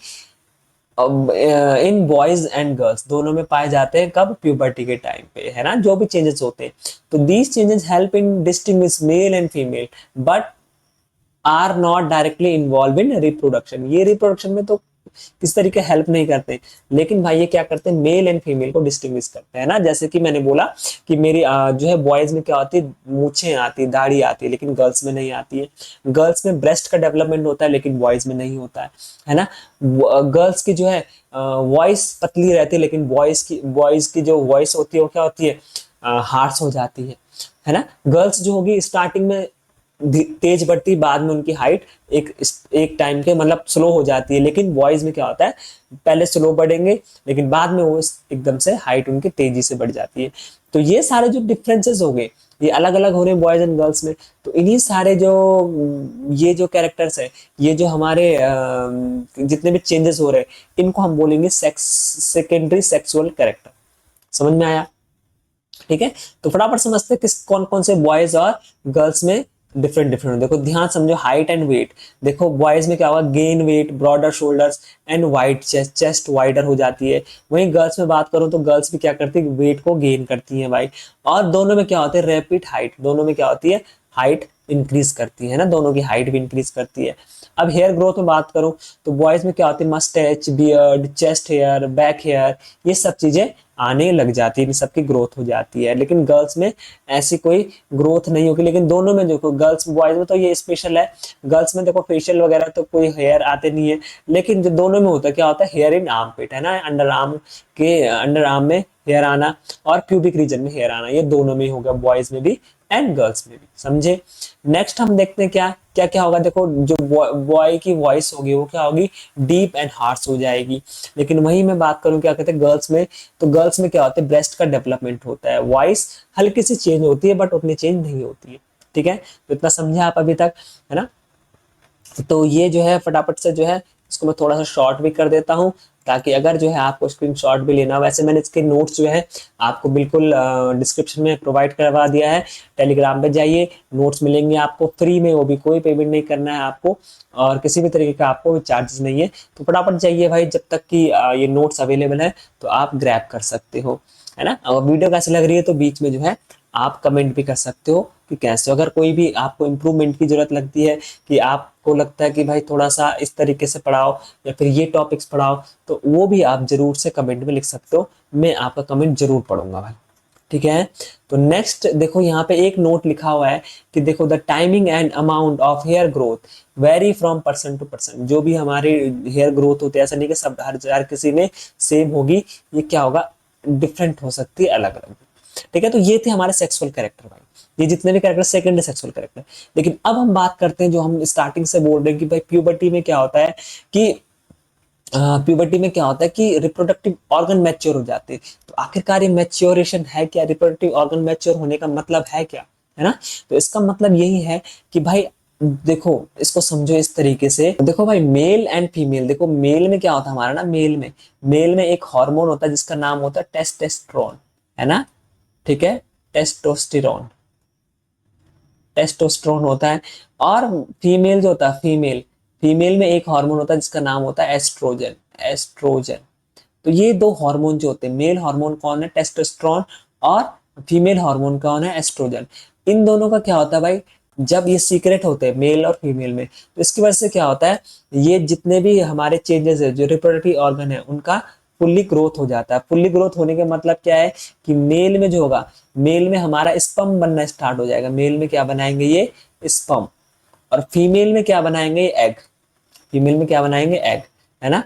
in boys and girls, दोनों में पाए जाते हैं। कब, प्यूबर्टी के टाइम पे, है ना, जो भी चेंजेस होते हैं। तो these changes help in distinguish male and female but are not directly involve in reproduction, ये रिप्रोडक्शन में तो किस तरीके हेल्प नहीं करते, लेकिन भाई ये क्या करते हैं, मेल एंड फीमेल को डिस्टिंग्विश करते हैं ना। जैसे कि मैंने बोला कि मेरी जो है बॉयज में क्या होती है, मूछें आती, दाढ़ी आती है, लेकिन गर्ल्स में नहीं आती है। गर्ल्स में ब्रेस्ट का डेवलपमेंट होता है लेकिन बॉयज में नहीं होता है ना। गर्ल्स की जो है वॉइस पतली रहती है, लेकिन बॉयज की जो वॉइस होती है वो क्या होती है, हार्श हो जाती है ना। गर्ल्स जो होगी स्टार्टिंग में तेज बढ़ती, बाद में उनकी हाइट एक एक टाइम के मतलब स्लो हो जाती है, लेकिन बॉयज में क्या होता है, पहले स्लो बढ़ेंगे लेकिन बाद में वो एकदम से हाइट उनकी तेजी से बढ़ जाती है। तो ये सारे जो डिफरेंसेस हो गए ये अलग अलग हो रहे हैं बॉयज एंड गर्ल्स में। तो इन्हीं सारे जो ये जो कैरेक्टर्स है, ये जो हमारे जितने भी चेंजेस हो रहे हैं इनको हम बोलेंगे सेकेंडरी सेक्सुअल कैरेक्टर। समझ में आया, ठीक है। तो फटाफट समझते हैं किस कौन कौन से बॉयज और गर्ल्स में डिफरेंट डिफरेंट। देखो ध्यान समझो, हाइट एंड वेट। देखो बॉयज में क्या होगा, gain weight, broader shoulders and wide chest, chest wider हो जाती है। वहीं गर्ल्स में बात करूं तो गर्ल्स भी क्या करती है, वेट को गेन करती है भाई। और दोनों में क्या होता है, रैपिड हाइट, दोनों में क्या होती है, हाइट इंक्रीज करती है ना, दोनों की हाइट भी इंक्रीज करती है। अब हेयर ग्रोथ में बात करूं तो बॉयज में क्या होती है, moustache, beard, chest hair, back hair, ये सब चीजें आने लग जाती है, सबकी ग्रोथ हो जाती है। लेकिन गर्ल्स में ऐसी कोई ग्रोथ नहीं होगी। लेकिन दोनों में देखो, गर्ल्स बॉयज में तो ये स्पेशल है, गर्ल्स में देखो फेशियल वगैरह तो कोई हेयर आते नहीं है, लेकिन जो दोनों में होता है क्या होता है, हेयर इन आर्म पिट, है ना, अंडर आर्म में हेयर आना और प्यूबिक रीजन में हेयर आना, ये दोनों में ही होगा, बॉयज में भी एंड गर्ल्स में भी। समझे। नेक्स्ट हम देखते हैं क्या क्या क्या होगा। देखो जो बॉय की वॉइस होगी वो क्या होगी, डीप एंड हार्श हो जाएगी। लेकिन वही मैं बात करूं क्या कहते हैं गर्ल्स में, तो गर्ल्स में क्या होता है, ब्रेस्ट का डेवलपमेंट होता है, वॉइस हल्की सी चेंज होती है बट उतनी चेंज नहीं होती है। ठीक है, तो इतना समझे आप अभी तक, है ना। तो ये जो है फटाफट से जो है इसको मैं थोड़ा सा शॉर्ट भी कर देता हूँ, ताकि अगर जो है आपको स्क्रीनशॉट भी लेना, वैसे मैंने इसके नोट्स जो है आपको बिल्कुल डिस्क्रिप्शन में प्रोवाइड करवा दिया है। टेलीग्राम पे जाइए, नोट्स मिलेंगे आपको फ्री में, वो भी कोई पेमेंट नहीं करना है आपको और किसी भी तरीके का आपको चार्जेस नहीं है। तो फटाफट जाइए भाई, जब तक कि ये नोट्स अवेलेबल है तो आप ग्रैब कर सकते हो, है ना। और वीडियो कैसी लग रही है तो बीच में जो है आप कमेंट भी कर सकते हो कि कैसे, अगर कोई भी आपको इम्प्रूवमेंट की जरूरत लगती है, कि आपको लगता है कि भाई थोड़ा सा इस तरीके से पढ़ाओ या फिर ये टॉपिक्स पढ़ाओ, तो वो भी आप जरूर से कमेंट में लिख सकते हो, मैं आपका कमेंट जरूर पढ़ूंगा भाई, ठीक है। तो नेक्स्ट देखो यहाँ पे एक नोट लिखा हुआ है कि देखो the timing and amount of hair growth vary from person to person. जो भी हमारे हेयर ग्रोथ होते हैं, ऐसा नहीं कि सब हर किसी में सेम होगी, ये क्या होगा, डिफरेंट हो सकती है, अलग अलग। ठीक है, तो ये थे हमारे सेक्सुअल कैरेक्टर भाई, ये जितने भी कैरेक्टर सेकंड सेक्सुअल कैरेक्टर। लेकिन अब हम बात करते हैं, जो हम स्टार्टिंग से बोल रहे हैं कि भाई प्यूबर्टी में क्या होता है, कि प्यूबर्टी में क्या होता है कि रिप्रोडक्टिव ऑर्गन मैच्योर हो जाते हैं। तो आखिरकार ये मैच्योरेशन है क्या, रिप्रोडक्टिव ऑर्गन मैच्योर होने का मतलब है क्या, है ना। तो इसका मतलब यही है कि भाई देखो इसको समझो इस तरीके से, देखो भाई मेल एंड फीमेल, देखो मेल में क्या होता है हमारा ना, मेल में एक हार्मोन होता है जिसका नाम होता है टेस्टेस्ट्रॉन, है ना, ठीक है, टेस्टोस्टेरोन, टेस्टोस्टेरोन होता है। और फीमेल जो होता है, फीमेल में एक हार्मोन होता है जिसका नाम होता है एस्ट्रोजन, एस्ट्रोजन। तो ये दो हार्मोन जो होते हैं, मेल हार्मोन कौन है, टेस्टोस्टेरोन, और फीमेल हार्मोन कौन है, एस्ट्रोजन। इन दोनों का क्या होता है भाई, जब ये सीक्रेट होते हैं मेल और फीमेल में, तो इसकी वजह से क्या होता है, ये जितने भी हमारे चेंजेस है, जो रिप्रोडक्टिव ऑर्गन है, उनका फुल्ली ग्रोथ हो जाता है। फुल्ली ग्रोथ होने का मतलब क्या है कि मेल में जो होगा, मेल में हमारा स्पर्म बनना स्टार्ट हो जाएगा, मेल में क्या बनाएंगे ये स्पर्म, और फीमेल में क्या बनाएंगे एग, फीमेल में क्या बनाएंगे एग, है ना।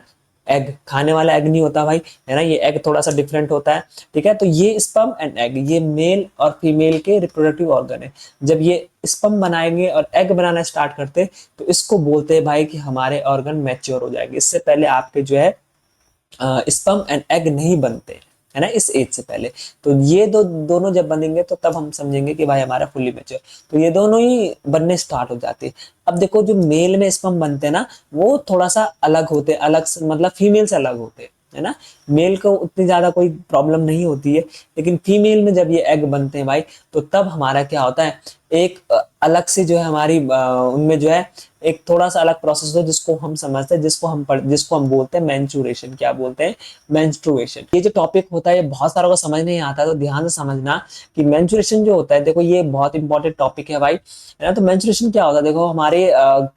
एग, खाने वाला एग नहीं होता भाई, है ना, ये एग थोड़ा सा डिफरेंट होता है, ठीक है। तो ये स्पर्म एंड एग, ये मेल और फीमेल के रिप्रोडक्टिव ऑर्गन है। जब ये स्पर्म बनाएंगे और एग बनाना स्टार्ट करते, तो इसको बोलते हैं भाई कि हमारे ऑर्गन मैच्योर हो जाएंगे। इससे पहले आपके जो है स्पर्म एंड एग नहीं बनते, है ना, इस एज से पहले। तो ये दोनों जब बनेंगे तो तब हम समझेंगे कि भाई हमारा फुली मैच्योर। तो ये दोनों ही बनने स्टार्ट हो जाते हैं। अब देखो जो मेल में स्पर्म बनते हैं ना, वो थोड़ा सा अलग होते हैं, मतलब फीमेल से अलग होते हैं, है ना। मेल को उतनी ज्यादा कोई प्रॉब्लम नहीं होती है, लेकिन फीमेल में जब ये एग बनते हैं भाई, तो तब हमारा क्या होता है, एक अलग से जो है हमारी उनमें जो है एक थोड़ा सा अलग प्रोसेस हो, जिसको हम समझते हैं, जिसको हम बोलते हैं मेंस्ट्रुएशन। क्या बोलते हैं? मेंस्ट्रुएशन। ये जो टॉपिक होता है ये बहुत सारों को समझ नहीं आता, तो ध्यान से समझना कि मेंस्ट्रुएशन जो होता है, देखो ये बहुत इंपॉर्टेंट टॉपिक है भाई, है ना। तो मेंस्ट्रुएशन क्या होता है, देखो हमारे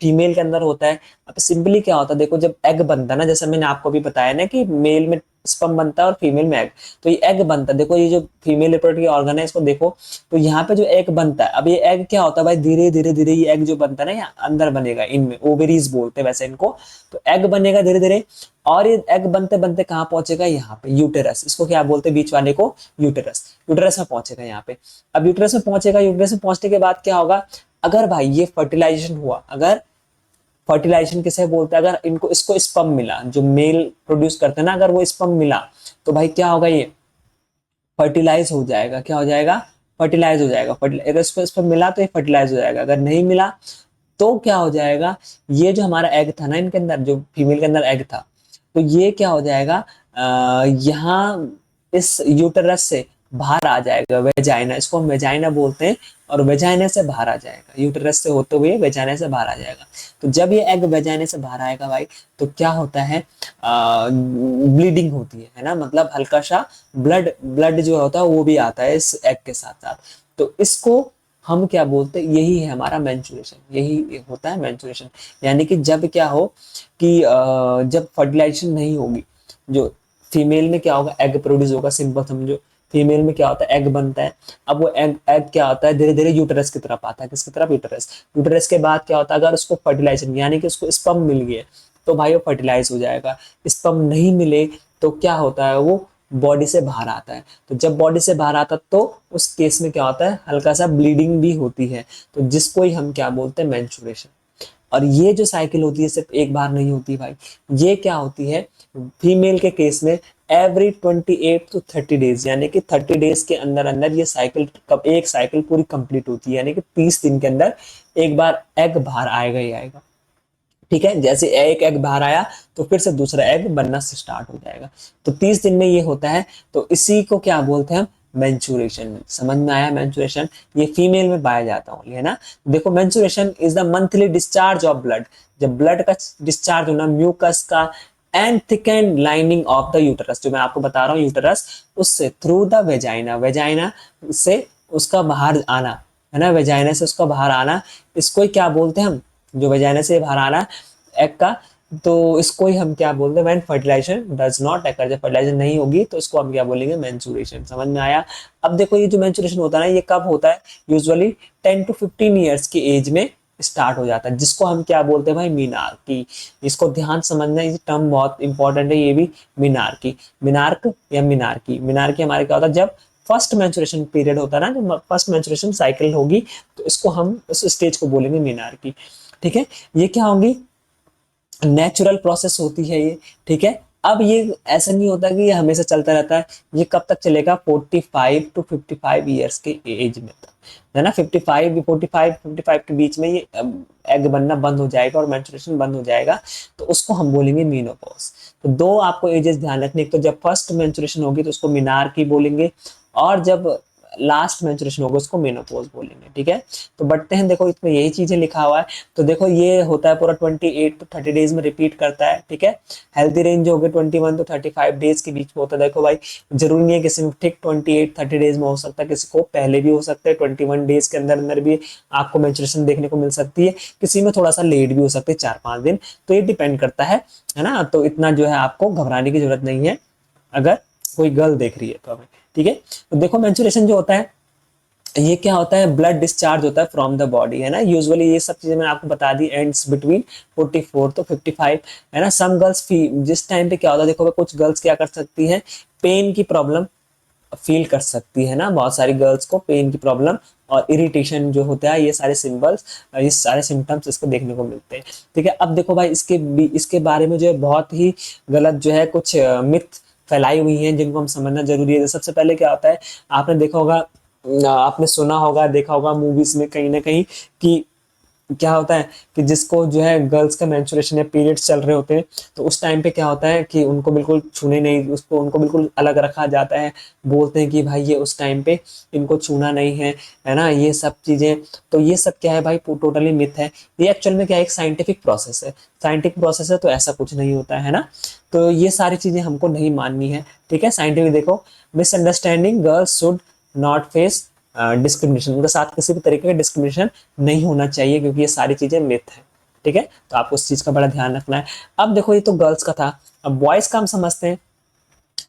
फीमेल के अंदर होता है। अब सिंपली क्या होता है, देखो जब एग बनता है ना, जैसे मैंने आपको भी बताया ना कि मेल में स्पर्म बनता है और फीमेल में एग, तो ये एग बनता है। देखो ये जो फीमेल रिप्रोडक्टिव ऑर्गन है, इसको देखो, तो यहाँ पे जो एग बनता है, अब ये एग क्या होता है भाई, धीरे धीरे धीरे ये एग जो बनता है ना, यहाँ अंदर बनेगा, इनमें ओवेरीज बोलते हैं वैसे इनको। तो एग बनेगा धीरे धीरे, और ये एग बनते बनते कहाँ पहुंचेगा, यहाँ पे यूटेरस, इसको क्या बोलते हैं, बीच वाले को यूटेरस। यूटेरस में पहुंचेगा यहाँ पे। अब यूटेरस में पहुंचेगा, यूटेरस में पहुंचने के बाद क्या होगा, अगर भाई ये फर्टिलाइजेशन हुआ, अगर फर्टिलाइजेशन किसे बोलते हैं, अगर इनको इसको स्पर्म मिला, जो मेल प्रोड्यूस करते हैं ना, अगर वो स्पर्म मिला, तो भाई क्या होगा, ये फर्टिलाइज हो जाएगा। क्या हो जाएगा? फर्टिलाइज हो जाएगा। अगर इसको स्पर्म मिला तो ये फर्टिलाइज हो जाएगा, अगर नहीं मिला तो क्या हो जाएगा, ये जो हमारा एग था ना, इनके अंदर जो फीमेल के अंदर एग था, तो ये क्या हो जाएगा, यहाँ इस यूटेरस से बाहर आ जाएगा, वेजाइना, इसको हम वेजाइना बोलते हैं, और वेजाइना से बाहर आ जाएगा, यूटेरस से होते हुए वेजाइना से बाहर आ जाएगा। तो जब ये एग वेजाइना से बाहर आएगा भाई, तो क्या होता है, ब्लीडिंग होती है ना, मतलब हल्का सा ब्लड ब्लड जो होता है वो भी आता है इस एग के साथ साथ। तो इसको हम क्या बोलते हैं, यही है हमारा मेंस्ट्रुएशन, यही होता है मेंस्ट्रुएशन। यानी कि जब क्या हो कि जब फर्टिलाइजेशन नहीं होगी, जो फीमेल में क्या होगा, एग प्रोड्यूस होगा, सिंपल समझो। फीमेल में क्या होता है, एग बनता है। अब वो एग एग क्या होता है, धीरे धीरे यूटेरस की तरफ आता है, किसकी तरफ, यूटेरस। यूटेरस के बाद क्या होता है, अगर उसको फर्टिलाइजेशन यानी कि उसको स्पर्म मिल गया, तो भाई वो फर्टिलाइज हो जाएगा। स्पर्म नहीं मिले तो क्या होता है, वो बॉडी से बाहर आता है। तो जब बॉडी से बाहर आता है, तो उस केस में क्या होता है, हल्का सा ब्लीडिंग भी होती है, तो जिसको ही हम क्या बोलते हैं, मेंस्ट्रुएशन। और ये जो साइकिल होती है सिर्फ एक बार नहीं होती भाई, ये क्या होती है, फीमेल के केस में एवरी 28 to 30 डेज, यानी कि 30 डेज के अंदर अंदर ये साइकिल, कब एक साइकिल पूरी कंप्लीट होती है, यानी कि 30 दिन के अंदर एक बार एग बाहर आएगा ही आएगा। ठीक है, जैसे एक एग बाहर आया, तो फिर से दूसरा एग बनना से स्टार्ट हो जाएगा। तो 30 दिन में ये होता है। तो इसी को क्या बोलते हैं हम, मेंस्ट्रुएशन। समझ में आया? मेंस्ट्रुएशन ये फीमेल में पाया जाता है, है ना। देखो menstruation is the monthly discharge of blood, जब ब्लड का डिस्चार्ज होना म्यूकस का and thickened lining of the uterus, जो मैं आपको बता रहा हूँ यूटरस, उससे थ्रू द वेजाइना, वेजाइना से उसका बाहर आना, है ना, वेजाइना से उसका बाहर आना, इसको ही क्या बोलते हैं हम, जो वेजाइना से बाहर आना एग का, तो इसको ही हम क्या बोलते हैं, when fertilisation does not occur, जब फर्टिलाइजेशन नहीं होगी तो इसको हम क्या बोलेंगे, मेंस्ट्रुएशन। समझ में आया? अब देखो ये जो मेंस्ट्रुएशन होता है ना, ये कब होता है, यूजुअली 10 to 15 ईयर्स की एज में स्टार्ट हो जाता है, जिसको हम क्या बोलते हैं भाई, मीनार्की। इसको ध्यान समझना, ये टर्म बहुत इंपॉर्टेंट है ये भी, मीनार्की। मीनार्क या मीनार्की, मीनार्की हमारे क्या होता है, जब फर्स्ट मेंस्ट्रुएशन पीरियड होता है ना, जब फर्स्ट मेंस्ट्रुएशन साइकिल होगी, तो इसको हम उस स्टेज को बोलेंगे मीनार्की। ठीक है, ये क्या होंगी, नेचुरल प्रोसेस होती है ये। ठीक है, अब ये ऐसा नहीं होता कि ये हमेशा चलता रहता है। ये कब तक चलेगा, 45 to 55 ईयर्स के एज में तक, है ना। 55 के बीच में ये एग बनना बंद हो जाएगा और मेंस्ट्रुएशन बंद हो जाएगा, तो उसको हम बोलेंगे मीनोपॉज। तो दो आपको एजेस ध्यान रखने, एक तो जब फर्स्ट मेंस्ट्रुएशन होगी तो उसको मीनार्की बोलेंगे, और जब लास्ट मेंस्ट्रुएशन होगा उसको मेनोपॉज बोलेंगे। ठीक है, तो बढ़ते हैं, देखो इसमें यही चीजें लिखा हुआ है। तो देखो ये होता है पूरा 28 to 30 डेज में रिपीट करता है। ठीक है, हेल्थी रेंज हो गए 21 to 35 डेज के बीच में होता है। देखो भाई जरूरी नहीं है किसी में ठीक 28-30 डेज में हो सकता है, किसी को पहले भी हो सकता है, 21 डेज के अंदर अंदर भी आपको मेंस्ट्रुएशन देखने को मिल सकती है, किसी में थोड़ा सा लेट भी हो सकती है, 4-5 दिन। तो ये डिपेंड करता है ना। तो इतना जो है आपको घबराने की जरूरत नहीं है, अगर कोई गर्ल देख रही है तो हमें। ठीक है, तो देखो मेंस्ट्रुएशन जो होता है, ये क्या होता है, ब्लड डिस्चार्ज होता है फ्रॉम द बॉडी, है ना। यूजुअली ये सब चीजें मैंने आपको बता दी, एंड्स बिटवीन 44 तो 55, है ना। सम गर्ल्स जिस टाइम पे क्या होता है, देखो कुछ गर्ल्स क्या कर सकती हैं, पेन की प्रॉब्लम फील कर सकती है ना। बहुत सारी गर्ल्स को पेन की प्रॉब्लम और इरिटेशन जो होता है, ये सारे सिंबल्स, ये सारे सिम्टम्स इसको देखने को मिलते हैं। ठीक है, अब देखो भाई इसके बारे में जो है बहुत ही गलत जो है कुछ मिथ फैलाई हुई हैं, जिनको हम समझना जरूरी है। सबसे पहले क्या होता है, आपने देखा होगा, आपने सुना होगा, देखा होगा मूवीज में कहीं ना कहीं, कि क्या होता है कि जिसको जो है गर्ल्स का मेंस्ट्रुएशन या पीरियड्स चल रहे होते हैं, तो उस टाइम पे क्या होता है कि उनको बिल्कुल छूने नहीं, उसको उनको बिल्कुल अलग रखा जाता है। बोलते हैं कि भाई ये उस टाइम पे इनको छूना नहीं है ना, ये सब चीजें। तो ये सब क्या है भाई, टोटली मिथ है। ये एक्चुअल में क्या है, एक साइंटिफिक प्रोसेस है। साइंटिफिक प्रोसेस है तो ऐसा कुछ नहीं होता है ना। तो ये सारी चीजें हमको नहीं माननी है। ठीक है, साइंटिफिक देखो, misunderstanding, girls should not face discrimination, उनके साथ किसी भी तरीके का डिस्क्रिमिनेशन नहीं होना चाहिए, क्योंकि ये सारी चीजें मिथ है। ठीक है, तो आपको उस चीज का बड़ा ध्यान रखना है। अब देखो, ये तो गर्ल्स का था, अब बॉयज का हम समझते हैं।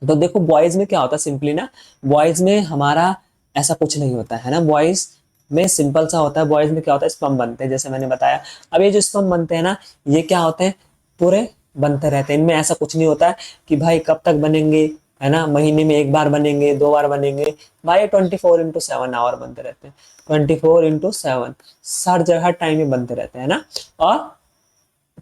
तो देखो बॉयज में क्या होता है, सिंपली ना, बॉयज में हमारा ऐसा कुछ नहीं होता है ना। बॉयज में सिंपल सा होता है, बॉयज में क्या होता है, स्पर्म बनते हैं, जैसे मैंने बताया। अब ये जो स्पर्म बनते हैं ना, ये क्या होते हैं, पूरे बनते रहते हैं। इनमें ऐसा कुछ नहीं होता है कि भाई कब तक बनेंगे, है ना, महीने में एक बार बनेंगे, 2 बार बनेंगे। भाई 24x7 आवर बनते रहते हैं, 24x7, हर जगह टाइम में बनते रहते हैं ना, और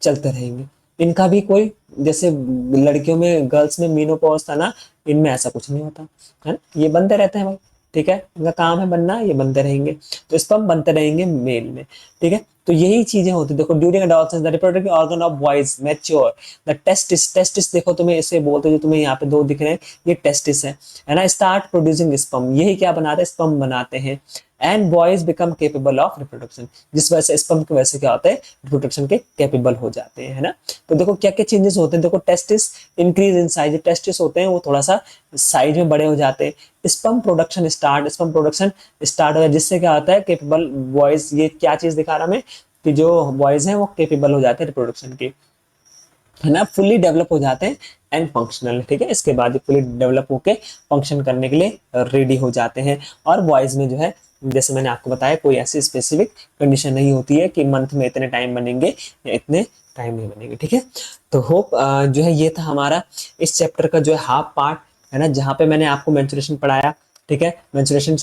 चलते रहेंगे। इनका भी कोई, जैसे लड़कियों में, गर्ल्स में मीनोपॉज था ना, इनमें ऐसा कुछ नहीं होता है ना, ये बनते रहते हैं भाई। ठीक है, इनका काम है बनना, ये बनते रहेंगे। तो स्पर्म बनते रहेंगे मेल में। ठीक है, तो यही चीजें होती है। देखो, during adolescence the reproductive organ of boys mature, the testis, testis देखो तुम्हें इसे बोलते हैं, जो तुम्हें यहाँ पे दो दिख रहे हैं, ये टेस्टिस है ना, स्टार्ट प्रोड्यूसिंग स्पर्म, यही क्या बनाते हैं, स्पर्म बनाते हैं। And boys become capable of reproduction, जिस वजह से स्पर्म की वजह से क्या होता है, रिप्रोडक्शन के कैपेबल हो जाते हैं, है ना। तो देखो क्या क्या चेंजेस होते हैं, देखो testis increase in size, testis होते हैं वो थोड़ा सा साइज में बड़े हो जाते हैं। Sperm production start, sperm production start हो जाए, जिससे क्या होता है, केपेबल बॉयज, ये क्या चीज दिखा रहा मैं, कि जो बॉयज हैं वो केपेबल हो जाते हैं रिप्रोडक्शन के, है ना, फुल्ली डेवलप हो जाते हैं एंड फंक्शनल। ठीक है, इसके बाद फुल्ली डेवलप होके फंक्शन करने के लिए रेडी हो जाते हैं। और बॉयज में जो है, जैसे मैंने आपको बताया, कोई ऐसी स्पेसिफिक कंडीशन नहीं होती है कि मंथ में इतने टाइम बनेंगे या इतने टाइम नहीं बनेंगे। ठीक है, तो होप जो है, ये था हमारा इस चैप्टर का जो है हाफ पार्ट, है ना, जहाँ पे मैंने आपको मेंस्ट्रुएशन पढ़ाया। ठीक है, मेंस्ट्रुएशन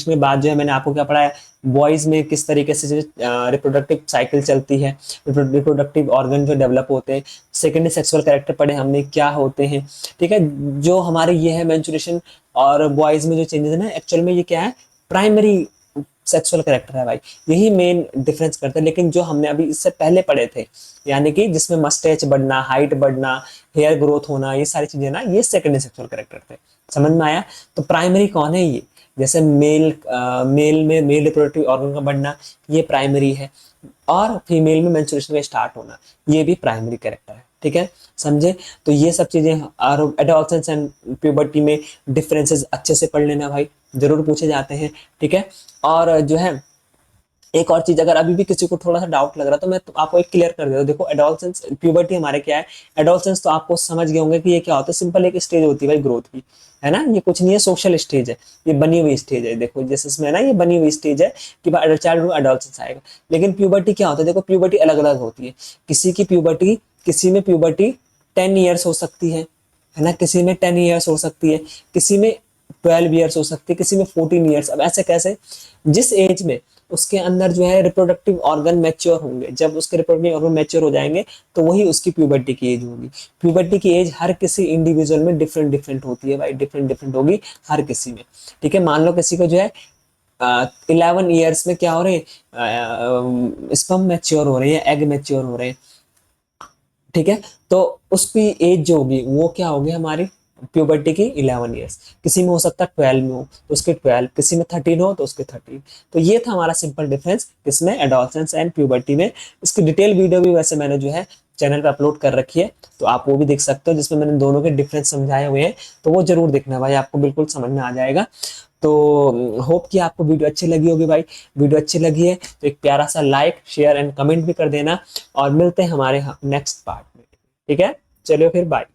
के बाद जो है मैंने आपको क्या पढ़ाया, बॉयज में किस तरीके से रिप्रोडक्टिव साइकिल चलती है, रिप्रोडक्टिव ऑर्गन जो डेवलप होते हैं। सेकेंडरी सेक्सुअल कैरेक्टर पढ़े हमने, क्या होते हैं। ठीक है, जो हमारे ये है मेंस्ट्रुएशन और बॉयज में जो चेंजेस है ना, एक्चुअल में ये क्या है, प्राइमरी सेक्सुअल कैरेक्टर है भाई, यही मेन डिफरेंस करता है। लेकिन जो हमने अभी इससे पहले पढ़े थे, यानी कि जिसमें मस्टैच बढ़ना, हाइट बढ़ना, हेयर ग्रोथ होना, ये सारी चीजें ना, ये सेकेंडरी सेक्सुअल कैरेक्टर थे। समझ में आया। तो प्राइमरी कौन है, ये जैसे मेल में मेल रिप्रोडक्टिव ऑर्गन का बढ़ना, ये प्राइमरी है। और फीमेल में मेंस्ट्रुएशन का स्टार्ट होना, ये भी प्राइमरी कैरेक्टर है। ठीक है, समझे। तो ये सब चीजें, और एडोलसेंस एंड प्यूबर्टी में डिफरेंसेस अच्छे से पढ़ लेना भाई, जरूर पूछे जाते हैं। ठीक है, और जो है, एक और चीज, अगर अभी भी किसी को थोड़ा सा डाउट लग रहा है, तो मैं तो आपको एक क्लियर कर देता हूँ। देखो, एडोलसेंस प्यूबर्टी हमारे क्या है, एडोलसेंस तो आपको समझ गए होंगे कि ये क्या होता है, सिंपल एक स्टेज होती है भाई ग्रोथ की, है ना। ये कुछ नहीं है, सोशल स्टेज है, ये बनी हुई स्टेज है। देखो जैसे इसमें है ना, ये बनी हुई स्टेज है कि चाइल्ड एडोलसेंस आएगा। लेकिन प्यूबर्टी क्या होता है, देखो प्यूबर्टी अलग अलग होती है। किसी की प्यूबर्टी, किसी में प्यूबर्टी 10 ईयर्स हो सकती है ना, किसी में 10 ईयर्स हो सकती है, किसी में 12 ईयर्स हो सकती है, किसी में 14 ईयर्स। अब ऐसे कैसे, जिस एज में उसके अंदर जो है रिप्रोडक्टिव ऑर्गन मैच्योर होंगे, जब उसके रिप्रोडक्टिव ऑर्गन मैच्योर हो जाएंगे, तो वही उसकी प्यूबर्टी की एज होगी। प्यूबर्टी की एज हर किसी इंडिविजुअल में डिफरेंट डिफरेंट होती है भाई, डिफरेंट डिफरेंट होगी हर किसी में। ठीक है, मान लो किसी को जो है 11 ईयर्स में क्या हो रहे हैं, स्पर्म मैच्योर हो रहे हैं, एग मैच्योर हो रहे हैं। ठीक है, तो उसकी एज जो होगी वो क्या होगी हमारी, प्यूबर्टी की 11 ईयर्स। किसी में हो सकता है 12 में हो तो उसके 12, किसी में 13 हो तो उसके 13। तो ये था हमारा सिंपल डिफरेंस किसमें, एडोलसेंस एंड प्यूबर्टी में। इसकी डिटेल वीडियो भी वैसे मैंने जो है चैनल पे अपलोड कर रखी है, तो आप वो भी देख सकते हो, जिसमें मैंने दोनों के डिफरेंस समझाए हुए हैं। तो वो जरूर देखना भाई, आपको बिल्कुल समझ में आ जाएगा। तो होप कि आपको वीडियो अच्छी लगी होगी भाई। वीडियो अच्छी लगी है तो एक प्यारा सा लाइक, शेयर एंड कमेंट भी कर देना, और मिलते हैं हमारे नेक्स्ट पार्ट में। ठीक है, चलिए फिर बाय।